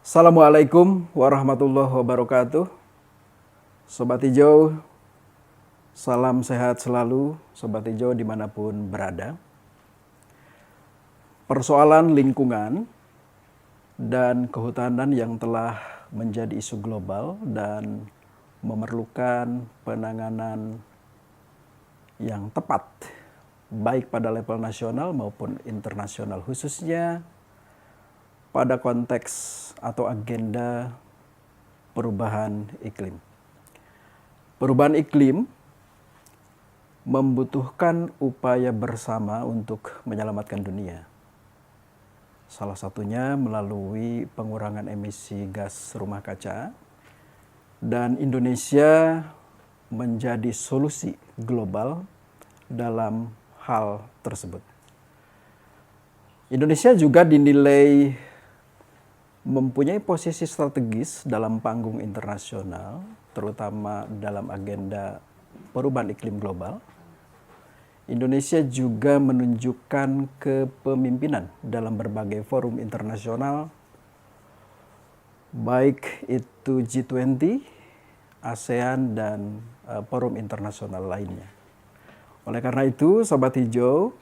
Assalamualaikum warahmatullahi wabarakatuh. Sobat Hijau, salam sehat selalu Sobat Hijau dimanapun berada. Persoalan lingkungan dan kehutanan yang telah menjadi isu global dan memerlukan penanganan yang tepat baik pada level nasional maupun internasional, khususnya pada konteks atau agenda perubahan iklim. Perubahan iklim membutuhkan upaya bersama untuk menyelamatkan dunia. Salah satunya melalui pengurangan emisi gas rumah kaca, dan Indonesia menjadi solusi global dalam hal tersebut. Indonesia juga dinilai mempunyai posisi strategis dalam panggung internasional, terutama dalam agenda perubahan iklim global. Indonesia juga menunjukkan kepemimpinan dalam berbagai forum internasional, baik itu G20, ASEAN, dan forum internasional lainnya. Oleh karena itu, Sobat Hijau,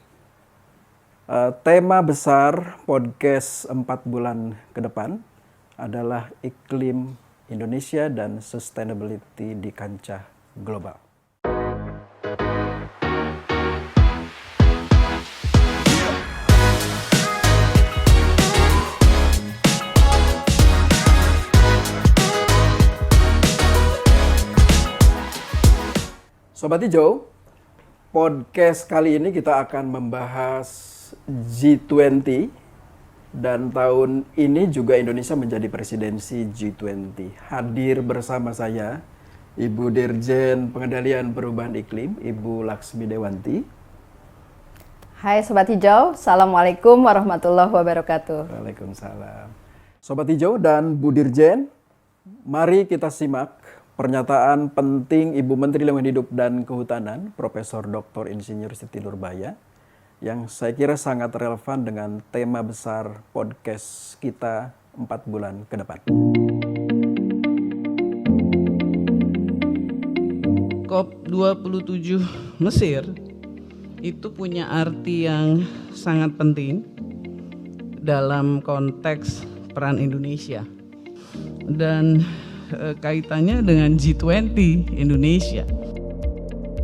tema besar podcast 4 bulan ke depan adalah iklim Indonesia dan sustainability di kancah global. Sobat Hijau, podcast kali ini kita akan membahas G20, dan tahun ini juga Indonesia menjadi presidensi G20. Hadir bersama saya Ibu Dirjen Pengendalian Perubahan Iklim, Ibu Laksmi Dewanti. Hai Sobat Hijau, Assalamualaikum warahmatullahi wabarakatuh. Waalaikumsalam. Sobat Hijau dan Bu Dirjen, mari kita simak pernyataan penting Ibu Menteri Lingkungan Hidup dan Kehutanan, Profesor Dr. Insinyur Siti Nurbaya, yang saya kira sangat relevan dengan tema besar podcast kita 4 bulan ke depan. COP27 Mesir itu punya arti yang sangat penting dalam konteks peran Indonesia dan kaitannya dengan G20 Indonesia.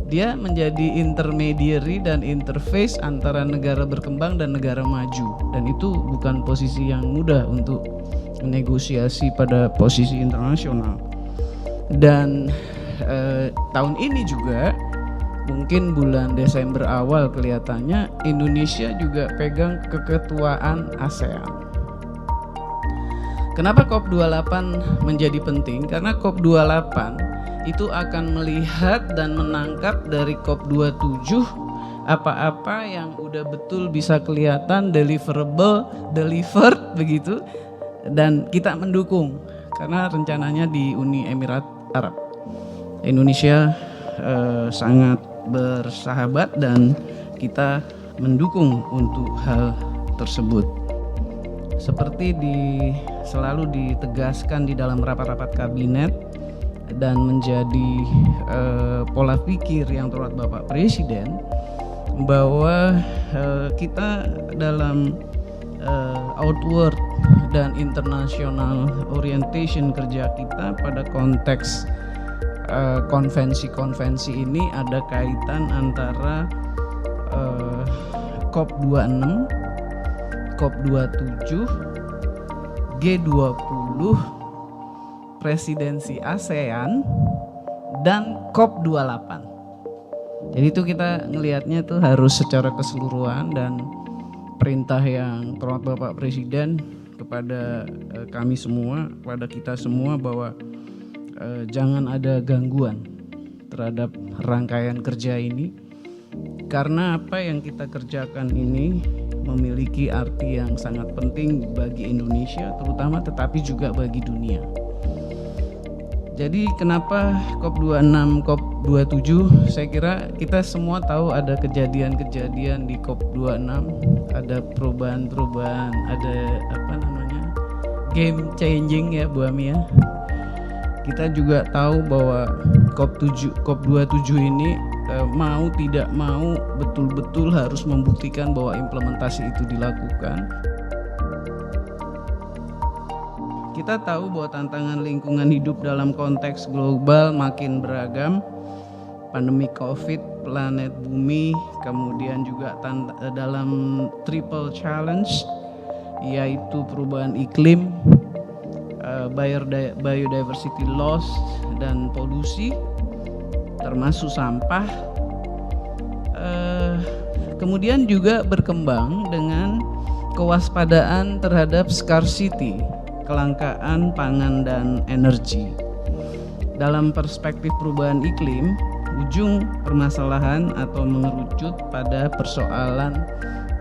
Dia menjadi intermediary dan interface antara negara berkembang dan negara maju, dan itu bukan posisi yang mudah untuk negosiasi pada posisi internasional. Dan tahun ini juga mungkin bulan Desember awal kelihatannya Indonesia juga pegang keketuaan ASEAN. Kenapa COP28 menjadi penting? Karena COP28 itu akan melihat dan menangkap dari COP27 apa-apa yang udah betul bisa kelihatan deliverable, delivered begitu, dan kita mendukung karena rencananya di Uni Emirat Arab. Indonesia sangat bersahabat dan kita mendukung untuk hal tersebut. Seperti selalu ditegaskan di dalam rapat-rapat kabinet dan menjadi pola pikir yang terhormat Bapak Presiden, bahwa kita dalam outward dan international orientation kerja kita pada konteks konvensi-konvensi ini ada kaitan antara COP26, COP27, G20, presidensi ASEAN, dan COP28. Jadi itu kita ngelihatnya tuh harus secara keseluruhan, dan perintah yang terhormat Bapak Presiden kepada kami semua, kepada kita semua, bahwa jangan ada gangguan terhadap rangkaian kerja ini, karena apa yang kita kerjakan ini memiliki arti yang sangat penting bagi Indonesia terutama, tetapi juga bagi dunia. Jadi kenapa COP26, COP27? Saya kira kita semua tahu ada kejadian-kejadian di COP26, ada perubahan-perubahan, ada game changing ya Bu Ami ya. Kita juga tahu bahwa COP27 ini mau tidak mau betul-betul harus membuktikan bahwa implementasi itu dilakukan. Kita tahu bahwa tantangan lingkungan hidup dalam konteks global makin beragam. Pandemi COVID, planet bumi, kemudian juga dalam triple challenge, yaitu perubahan iklim, biodiversity loss, dan polusi, termasuk sampah. Kemudian juga berkembang dengan kewaspadaan terhadap scarcity, kelangkaan pangan dan energi. Dalam perspektif perubahan iklim, ujung permasalahan atau mengerucut pada persoalan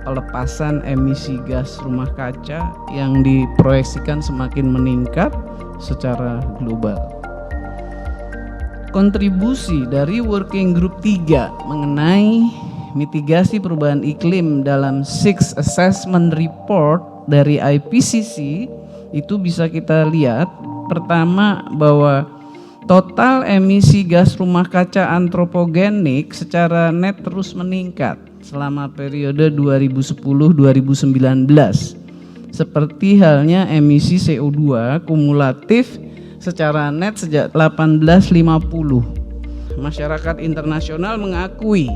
pelepasan emisi gas rumah kaca yang diproyeksikan semakin meningkat secara global. Kontribusi dari Working Group 3 mengenai mitigasi perubahan iklim dalam Sixth Assessment Report dari IPCC itu bisa kita lihat. Pertama, bahwa total emisi gas rumah kaca antropogenik secara net terus meningkat selama periode 2010-2019. Seperti halnya emisi CO2 kumulatif secara net sejak 1850. Masyarakat internasional mengakui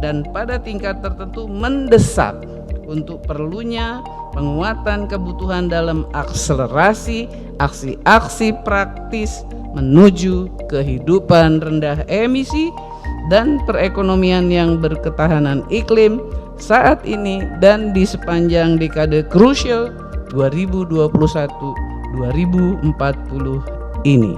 dan pada tingkat tertentu mendesak untuk perlunya penguatan kebutuhan dalam akselerasi aksi-aksi praktis menuju kehidupan rendah emisi dan perekonomian yang berketahanan iklim saat ini dan di sepanjang dekade krusial 2021-2040 ini.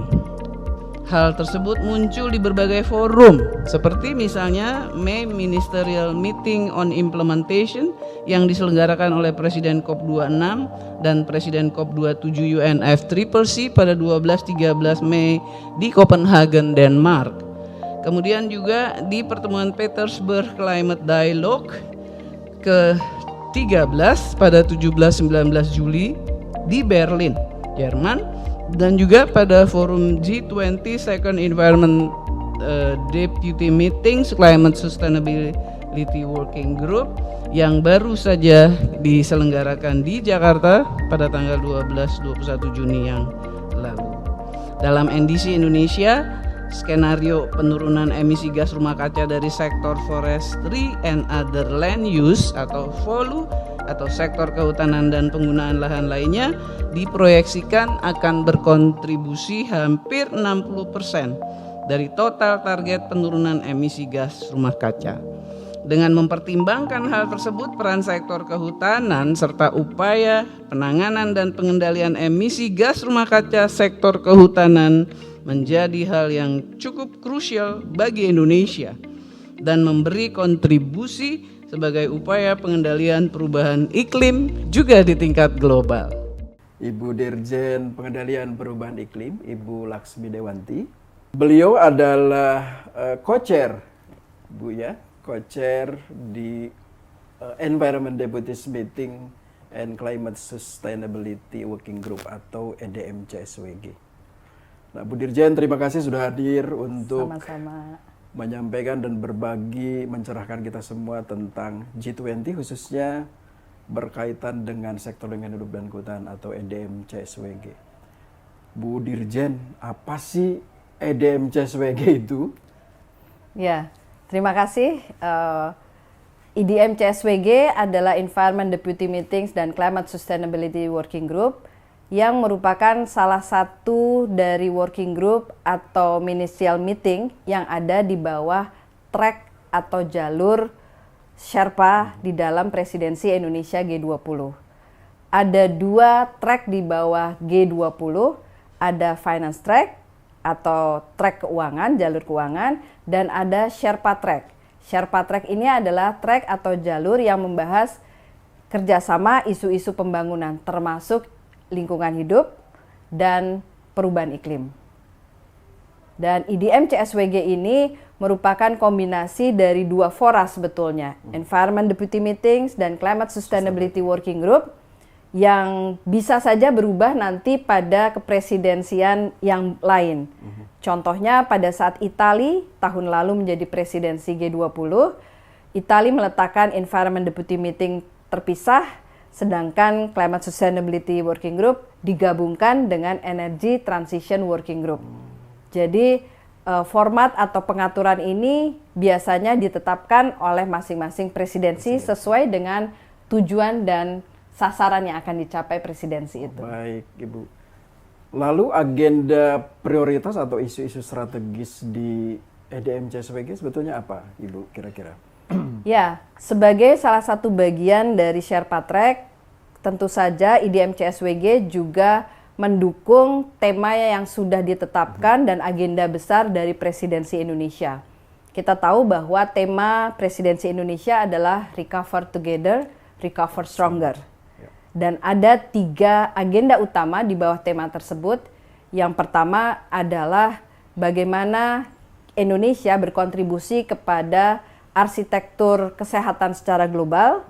Hal tersebut muncul di berbagai forum, seperti misalnya May Ministerial Meeting on Implementation yang diselenggarakan oleh Presiden COP26 dan Presiden COP27 UNFCCC pada 12-13 Mei di Copenhagen, Denmark. Kemudian juga di pertemuan Petersburg Climate Dialogue ke-13 pada 17-19 Juli di Berlin, Jerman. Dan juga pada forum G20 Second Environment Deputy Meetings Climate Sustainability Working Group yang baru saja diselenggarakan di Jakarta pada tanggal 12-21 Juni yang lalu. Dalam NDC Indonesia, skenario penurunan emisi gas rumah kaca dari sektor forestry and other land use atau FOLU atau sektor kehutanan dan penggunaan lahan lainnya diproyeksikan akan berkontribusi hampir 60% dari total target penurunan emisi gas rumah kaca. Dengan mempertimbangkan hal tersebut, peran sektor kehutanan serta upaya penanganan dan pengendalian emisi gas rumah kaca sektor kehutanan menjadi hal yang cukup krusial bagi Indonesia dan memberi kontribusi sebagai upaya pengendalian perubahan iklim juga di tingkat global. Ibu Dirjen Pengendalian Perubahan Iklim, Ibu Laksmi Dewanti. Beliau adalah co-chair, Bu ya, co-chair di Environment Deputies Meeting and Climate Sustainability Working Group atau EDMCSWG. Nah, Bu Dirjen, terima kasih sudah hadir untuk Sama-sama menyampaikan dan berbagi, mencerahkan kita semua tentang G20 khususnya berkaitan dengan sektor lingkungan hidup dan kehutanan atau EDMCSWG. Bu Dirjen, apa sih EDMCSWG itu? Ya, terima kasih. EDMCSWG adalah Environment Deputy Meetings dan Climate Sustainability Working Group yang merupakan salah satu dari working group atau ministerial meeting yang ada di bawah track atau jalur Sherpa di dalam presidensi Indonesia G20. Ada 2 track di bawah G20, ada finance track atau track keuangan, jalur keuangan, dan ada Sherpa track. Sherpa track ini adalah track atau jalur yang membahas kerjasama isu-isu pembangunan termasuk lingkungan hidup dan perubahan iklim. Dan EDMCSWG ini merupakan kombinasi dari 2 fora sebetulnya, Environment Deputy Meetings dan Climate Sustainability Working Group, yang bisa saja berubah nanti pada kepresidensian yang lain. Contohnya pada saat Italia tahun lalu menjadi presidensi G20, Italia meletakkan Environment Deputy Meeting terpisah, sedangkan Climate Sustainability Working Group digabungkan dengan Energy Transition Working Group. Jadi format atau pengaturan ini biasanya ditetapkan oleh masing-masing presidensi sesuai dengan tujuan dan sasaran yang akan dicapai presidensi itu. Baik, Ibu. Lalu agenda prioritas atau isu-isu strategis di EDM CSWG sebetulnya apa, Ibu, kira-kira? Ya, sebagai salah satu bagian dari Sherpa Track, tentu saja IDM CSWG juga mendukung tema yang sudah ditetapkan dan agenda besar dari Presidensi Indonesia. Kita tahu bahwa tema Presidensi Indonesia adalah Recover Together, Recover Stronger. Dan ada 3 agenda utama di bawah tema tersebut. Yang pertama adalah bagaimana Indonesia berkontribusi kepada arsitektur kesehatan secara global.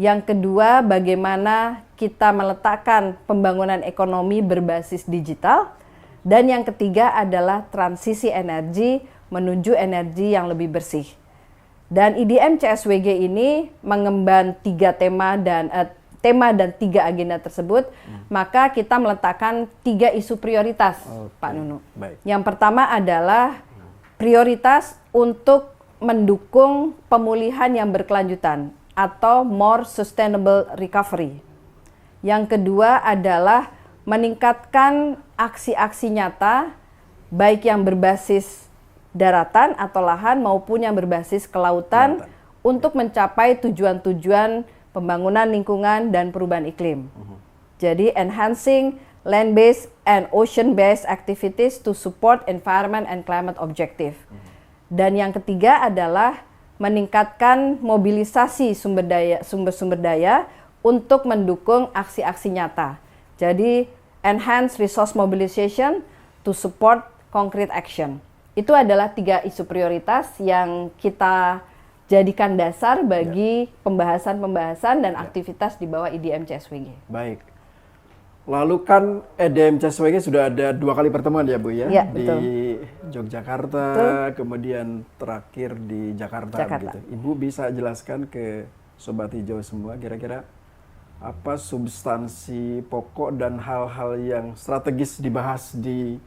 Yang kedua, bagaimana kita meletakkan pembangunan ekonomi berbasis digital. Dan yang ketiga adalah transisi energi menuju energi yang lebih bersih. Dan IDM CSWG ini mengemban 3 tema dan 3 agenda tersebut, maka kita meletakkan 3 isu prioritas, Pak Nunu. Baik. Yang pertama adalah prioritas untuk mendukung pemulihan yang berkelanjutan atau more sustainable recovery. Yang kedua adalah meningkatkan aksi-aksi nyata, baik yang berbasis daratan atau lahan maupun yang berbasis kelautan, untuk mencapai tujuan-tujuan pembangunan lingkungan dan perubahan iklim. Jadi enhancing land-based and ocean-based activities to support environment and climate objective. Dan yang ketiga adalah meningkatkan mobilisasi sumber-sumber daya untuk mendukung aksi-aksi nyata. Jadi enhance resource mobilization to support concrete action. Itu adalah 3 isu prioritas yang kita jadikan dasar bagi pembahasan-pembahasan dan aktivitas di bawah IDM CSWG. Baik. Lalu kan EDM CSWG sudah ada 2 kali pertemuan ya Bu ya? Ya, di betul. Yogyakarta, kemudian terakhir di Jakarta. Gitu. Ibu bisa jelaskan ke Sobat Hijau semua kira-kira apa substansi pokok dan hal-hal yang strategis dibahas di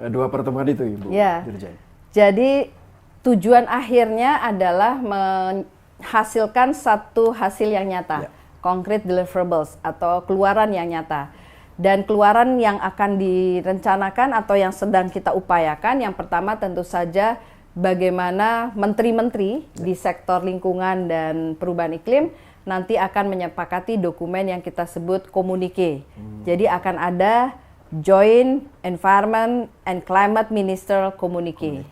2 pertemuan itu Ibu Dirjen? Jadi tujuan akhirnya adalah menghasilkan satu hasil yang nyata, concrete deliverables atau keluaran yang nyata. Dan keluaran yang akan direncanakan atau yang sedang kita upayakan, yang pertama tentu saja bagaimana menteri-menteri di sektor lingkungan dan perubahan iklim nanti akan menyepakati dokumen yang kita sebut komunike. Jadi akan ada Joint Environment and Climate Ministerial Communique.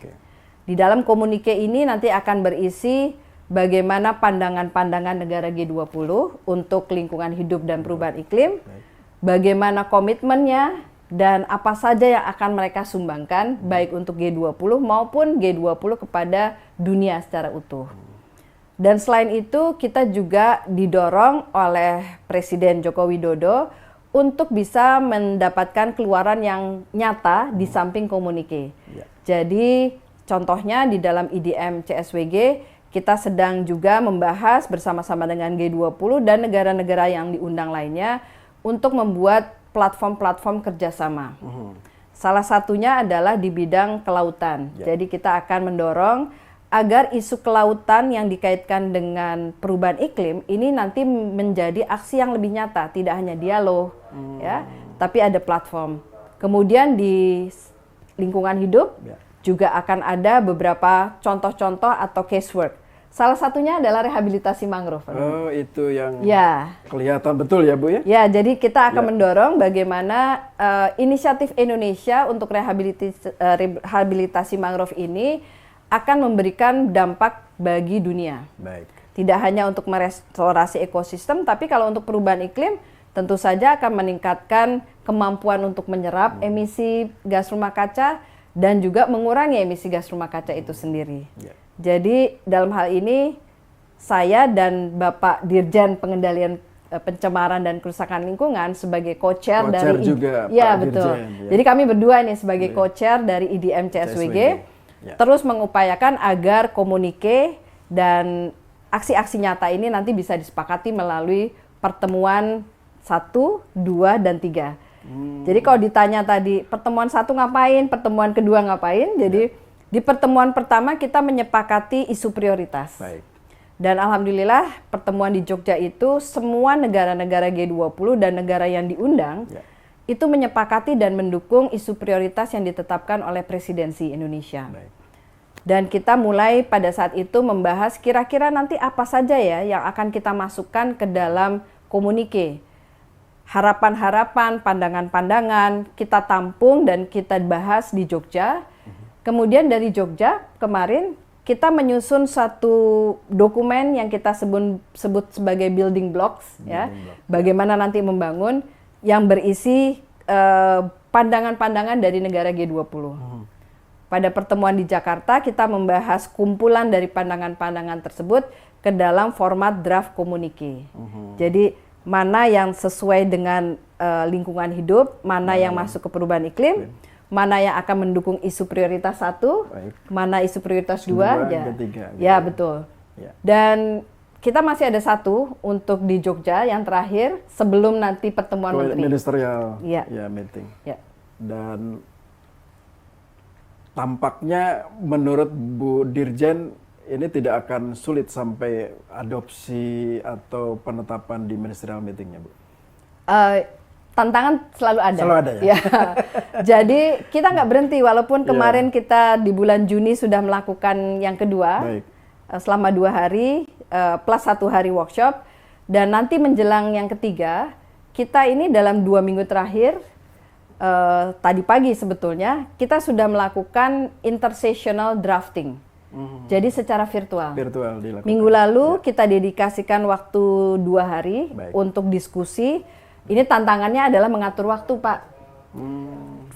Di dalam komunike ini nanti akan berisi bagaimana pandangan-pandangan negara G20 untuk lingkungan hidup dan perubahan iklim, bagaimana komitmennya, dan apa saja yang akan mereka sumbangkan baik untuk G20 maupun G20 kepada dunia secara utuh. Dan selain itu kita juga didorong oleh Presiden Joko Widodo untuk bisa mendapatkan keluaran yang nyata di samping komunike. Jadi contohnya di dalam IDM CSWG kita sedang juga membahas bersama-sama dengan G20 dan negara-negara yang diundang lainnya untuk membuat platform-platform kerjasama. Salah satunya adalah di bidang kelautan. Jadi kita akan mendorong agar isu kelautan yang dikaitkan dengan perubahan iklim ini nanti menjadi aksi yang lebih nyata, tidak hanya dialog, ya, tapi ada platform. Kemudian di lingkungan hidup juga akan ada beberapa contoh-contoh atau casework. Salah satunya adalah rehabilitasi mangrove. Oh, itu yang kelihatan betul ya Bu ya? Ya, jadi kita akan mendorong bagaimana inisiatif Indonesia untuk rehabilitasi mangrove ini akan memberikan dampak bagi dunia. Baik. Tidak hanya untuk merestorasi ekosistem, tapi kalau untuk perubahan iklim, tentu saja akan meningkatkan kemampuan untuk menyerap emisi gas rumah kaca dan juga mengurangi emisi gas rumah kaca itu sendiri. Jadi dalam hal ini saya dan Bapak Dirjen Pengendalian pencemaran dan kerusakan lingkungan sebagai co-chair Co-chair dari juga, ya Pak betul. Dirjen, ya. Jadi kami berdua nih sebagai co-chair dari IDM CSWG Ya. terus mengupayakan agar komunike dan aksi-aksi nyata ini nanti bisa disepakati melalui pertemuan 1, 2, dan 3. Jadi kalau ditanya tadi pertemuan 1 ngapain, pertemuan kedua ngapain, jadi di pertemuan pertama kita menyepakati isu prioritas. Baik. Dan alhamdulillah pertemuan di Jogja itu semua negara-negara G20 dan negara yang diundang itu menyepakati dan mendukung isu prioritas yang ditetapkan oleh Presidensi Indonesia. Baik. Dan kita mulai pada saat itu membahas kira-kira nanti apa saja ya yang akan kita masukkan ke dalam komunike. Harapan-harapan, pandangan-pandangan kita tampung dan kita bahas di Jogja. Kemudian dari Jogja kemarin kita menyusun satu dokumen yang kita sebut sebagai building blocks, ya. Bagaimana nanti membangun yang berisi pandangan-pandangan dari negara G20. Pada pertemuan di Jakarta kita membahas kumpulan dari pandangan-pandangan tersebut ke dalam format draft komunike. Jadi mana yang sesuai dengan lingkungan hidup, mana yang masuk ke perubahan iklim, mana yang akan mendukung isu prioritas 1, mana isu prioritas 2, ya. Ketiga, Ya betul. Ya. Dan kita masih ada satu untuk di Jogja yang terakhir sebelum nanti pertemuan menteri. Ministerial Ya. meeting. Ya. Dan tampaknya menurut Bu Dirjen ini tidak akan sulit sampai adopsi atau penetapan di ministerial meetingnya, Bu. Tantangan selalu ada. Selalu ada ya? Jadi kita nggak berhenti walaupun kemarin kita di bulan Juni sudah melakukan yang kedua. Baik. Selama 2 hari plus 1 hari workshop dan nanti menjelang yang ketiga kita ini dalam 2 minggu terakhir tadi pagi sebetulnya kita sudah melakukan intersessional drafting. Jadi secara virtual. Virtual dilakukan. Minggu lalu kita dedikasikan waktu 2 hari untuk diskusi. Ini tantangannya adalah mengatur waktu, Pak.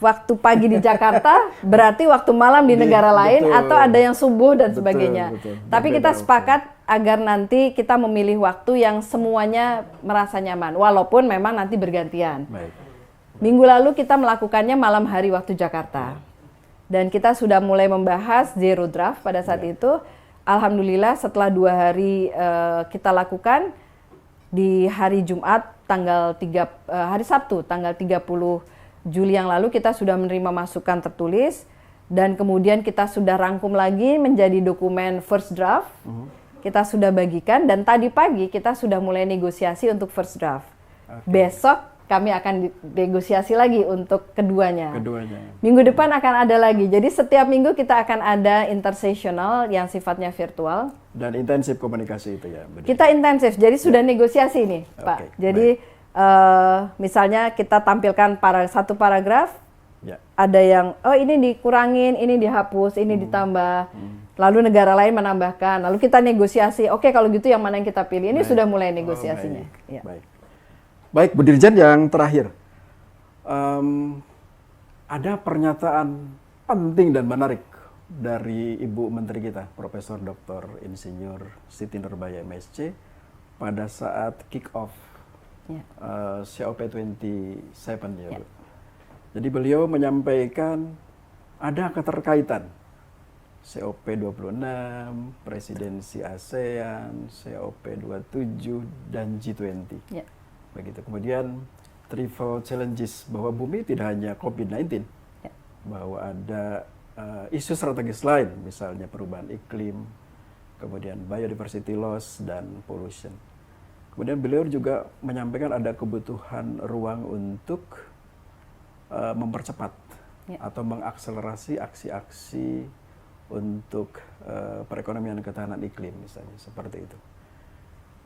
Waktu pagi di Jakarta berarti waktu malam di negara lain atau ada yang subuh dan sebagainya. Tapi kita sepakat agar nanti kita memilih waktu yang semuanya merasa nyaman, walaupun memang nanti bergantian. Baik. Minggu lalu kita melakukannya malam hari waktu Jakarta. Dan kita sudah mulai membahas zero draft pada saat itu. Alhamdulillah setelah 2 hari kita lakukan, di hari Jumat hari Sabtu tanggal 30 Juli yang lalu kita sudah menerima masukan tertulis dan kemudian kita sudah rangkum lagi menjadi dokumen first draft. Kita sudah bagikan dan tadi pagi kita sudah mulai negosiasi untuk first draft. Besok kami akan negosiasi lagi untuk keduanya. Minggu depan akan ada lagi. Jadi setiap minggu kita akan ada intersessional yang sifatnya virtual. Dan intensif komunikasi itu ya. Benar. Kita intensif, jadi sudah negosiasi nih, Pak. Jadi misalnya kita tampilkan satu paragraf, ada yang ini dikurangin, ini dihapus, ini ditambah. Lalu negara lain menambahkan, lalu kita negosiasi. Oke, kalau gitu yang mana yang kita pilih? Ini sudah mulai negosiasinya. Baik, Bu Dirjen, yang terakhir, ada pernyataan penting dan menarik dari Ibu Menteri kita, Profesor Dr. Insinyur Siti Nurbaya MSc, pada saat kick off COP27 ya, Bu. Jadi beliau menyampaikan ada keterkaitan COP26, Presidensi ASEAN, COP27, dan G20. Begitu. Kemudian triple challenges bahwa bumi tidak hanya COVID-19, bahwa ada isu strategis lain, misalnya perubahan iklim, kemudian biodiversity loss dan pollution. Kemudian beliau juga menyampaikan ada kebutuhan ruang untuk mempercepat atau mengakselerasi aksi-aksi untuk perekonomian ketahanan iklim, misalnya seperti itu.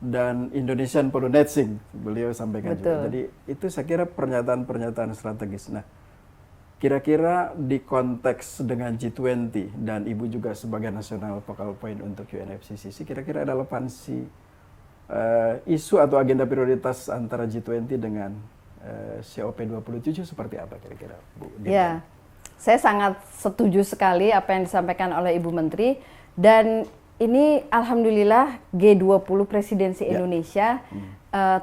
Dan Indonesian Pollinating beliau sampaikan juga. Jadi itu saya kira pernyataan-pernyataan strategis. Nah, kira-kira di konteks dengan G20 dan Ibu juga sebagai National Focal Point untuk UNFCCC, kira-kira ada relevansi isu atau agenda prioritas antara G20 dengan COP27 seperti apa kira-kira, Bu? Ya, saya sangat setuju sekali apa yang disampaikan oleh Ibu Menteri dan ini alhamdulillah G20 Presidensi Indonesia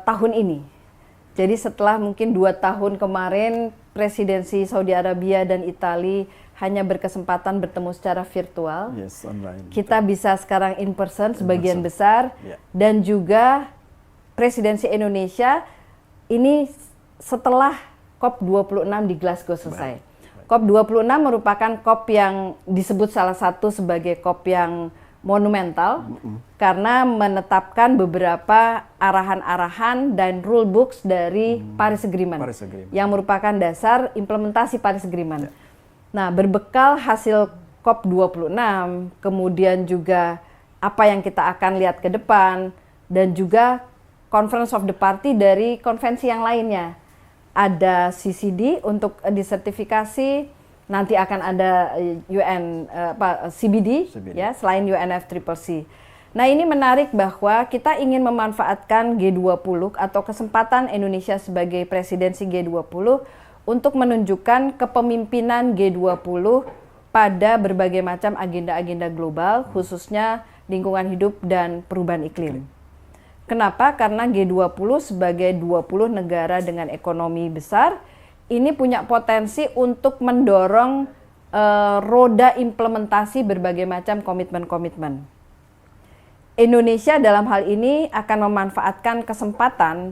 tahun ini. Jadi setelah mungkin 2 tahun kemarin Presidensi Saudi Arabia dan Italia hanya berkesempatan bertemu secara virtual. Yes, online. Kita bisa sekarang in person sebagian besar. Dan juga Presidensi Indonesia ini setelah COP26 di Glasgow selesai. COP26 merupakan COP yang disebut salah satu sebagai COP yang monumental karena menetapkan beberapa arahan-arahan dan rule books dari Paris Agreement, yang merupakan dasar implementasi Paris Agreement. Nah, berbekal hasil COP26, kemudian juga apa yang kita akan lihat ke depan, dan juga Conference of the Party dari konvensi yang lainnya. Ada CCD untuk disertifikasi, nanti akan ada CBD. Ya, selain UNFCCC. Nah, ini menarik bahwa kita ingin memanfaatkan G20 atau kesempatan Indonesia sebagai presidensi G20 untuk menunjukkan kepemimpinan G20 pada berbagai macam agenda-agenda global, khususnya lingkungan hidup dan perubahan iklim. Kenapa? Karena G20 sebagai 20 negara dengan ekonomi besar, ini punya potensi untuk mendorong roda implementasi berbagai macam komitmen-komitmen. Indonesia dalam hal ini akan memanfaatkan kesempatan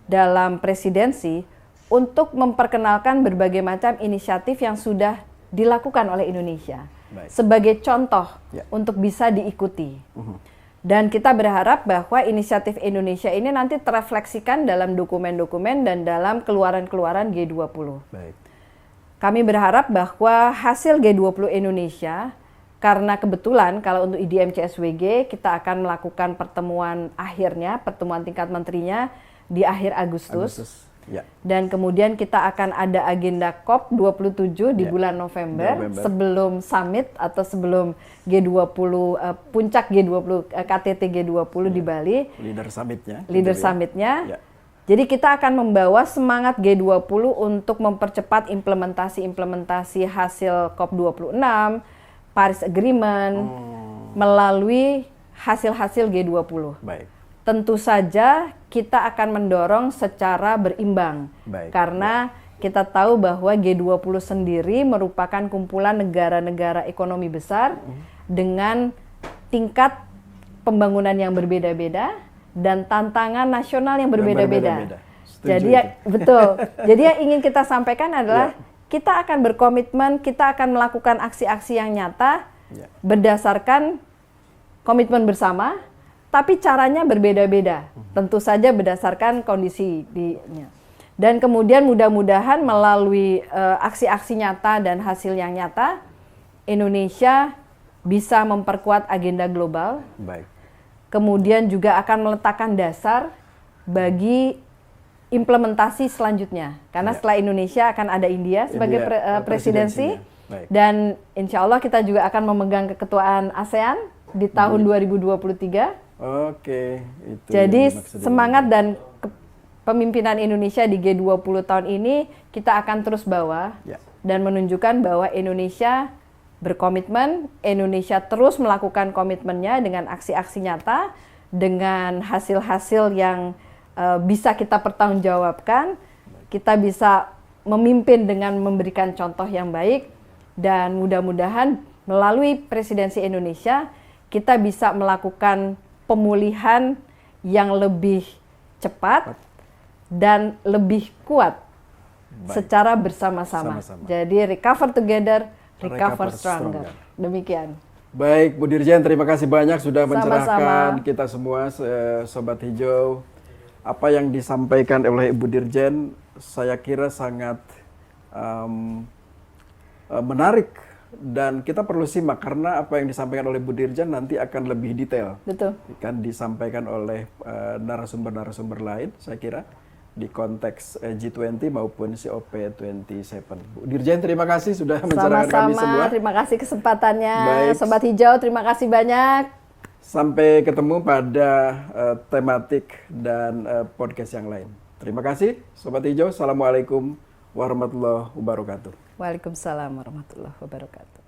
dalam presidensi untuk memperkenalkan berbagai macam inisiatif yang sudah dilakukan oleh Indonesia. Sebagai contoh untuk bisa diikuti. Dan kita berharap bahwa inisiatif Indonesia ini nanti terefleksikan dalam dokumen-dokumen dan dalam keluaran-keluaran G20. Kami berharap bahwa hasil G20 Indonesia, karena kebetulan kalau untuk IDM CSWG kita akan melakukan pertemuan akhirnya, pertemuan tingkat menterinya di akhir Agustus. Dan kemudian kita akan ada agenda COP27 di bulan November sebelum summit atau sebelum G20 puncak G20 KTT G20 di Bali. Leader Summitnya. Jadi kita akan membawa semangat G20 untuk mempercepat implementasi hasil COP26, Paris Agreement melalui hasil-hasil G20. Tentu saja kita akan mendorong secara berimbang. Karena kita tahu bahwa G20 sendiri merupakan kumpulan negara-negara ekonomi besar dengan tingkat pembangunan yang berbeda-beda dan tantangan nasional yang berbeda-beda. Jadi betul. Jadi yang ingin kita sampaikan adalah kita akan berkomitmen, kita akan melakukan aksi-aksi yang nyata berdasarkan komitmen bersama. Tapi caranya berbeda-beda, tentu saja berdasarkan kondisi dan kemudian mudah-mudahan melalui aksi-aksi nyata dan hasil yang nyata, Indonesia bisa memperkuat agenda global. Kemudian juga akan meletakkan dasar bagi implementasi selanjutnya. Karena setelah Indonesia akan ada India sebagai presidensi, dan insya Allah kita juga akan memegang keketuaan ASEAN di tahun 2023. Jadi semangat dan pemimpinan Indonesia di G20 tahun ini kita akan terus bawa dan menunjukkan bahwa Indonesia berkomitmen, Indonesia terus melakukan komitmennya dengan aksi-aksi nyata, dengan hasil-hasil yang bisa kita pertanggungjawabkan, kita bisa memimpin dengan memberikan contoh yang baik, dan mudah-mudahan melalui presidensi Indonesia kita bisa melakukan pemulihan yang lebih cepat dan lebih kuat secara bersama-sama. Jadi recover together, recover stronger. Demikian. Baik, Bu Dirjen, terima kasih banyak sudah mencerahkan kita semua, Sobat Hijau. Apa yang disampaikan oleh Ibu Dirjen saya kira sangat menarik. Dan kita perlu simak karena apa yang disampaikan oleh Bu Dirjen nanti akan lebih detail. Akan disampaikan oleh narasumber-narasumber lain, saya kira, di konteks G20 maupun COP27. Bu Dirjen, terima kasih sudah mencerahkan kami semua. Terima kasih kesempatannya. Sobat Hijau, terima kasih banyak. Sampai ketemu pada tematik dan podcast yang lain. Terima kasih, Sobat Hijau. Assalamualaikum warahmatullahi wabarakatuh. Waalaikumsalam warahmatullahi wabarakatuh.